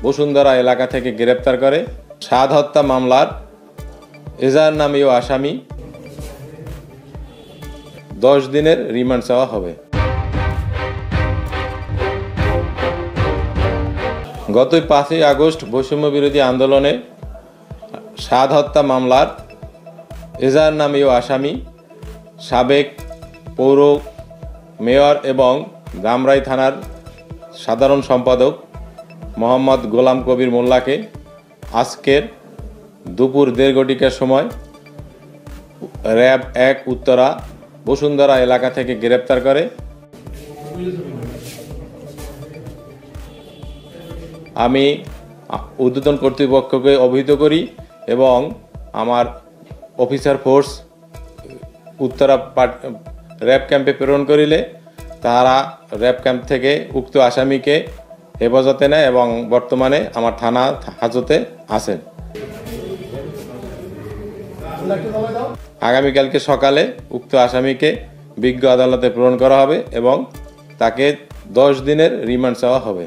বসুন্ধরা এলাকা থেকে গ্রেপ্তার করে। সাদ হত্যা মামলার এজাহার নামীয় আসামি 10 দিনের রিমান্ড চাওয়া হবে। গত 5ই আগস্ট বৈষম্য বিরোধী আন্দোলনে সাদ হত্যা মামলার এজাহার নামীয় আসামি সাবেক পৌর মেয়র এবং ধামরাই থানার সাধারণ সম্পাদক মোহাম্মদ গোলাম কবির মোল্লাকে আজকের দুপুর 1:30 ঘটিকার সময় র্যাব 1 উত্তরা বসুন্ধরা এলাকা থেকে গ্রেপ্তার করে। আমি ঊর্ধ্বতন কর্তৃপক্ষকে অবহিত করি এবং আমার অফিসার ফোর্স উত্তরা র্যাব ক্যাম্পে প্রেরণ করিলে তারা র্যাব ক্যাম্প থেকে উক্ত আসামিকে হেফাজতে নেয় এবং বর্তমানে আমার থানা হাজতে আছেন। আগামীকালকে সকালে উক্ত আসামিকে বিজ্ঞ আদালতে প্রেরণ করা হবে এবং তাকে 10 দিনের রিমান্ড চাওয়া হবে।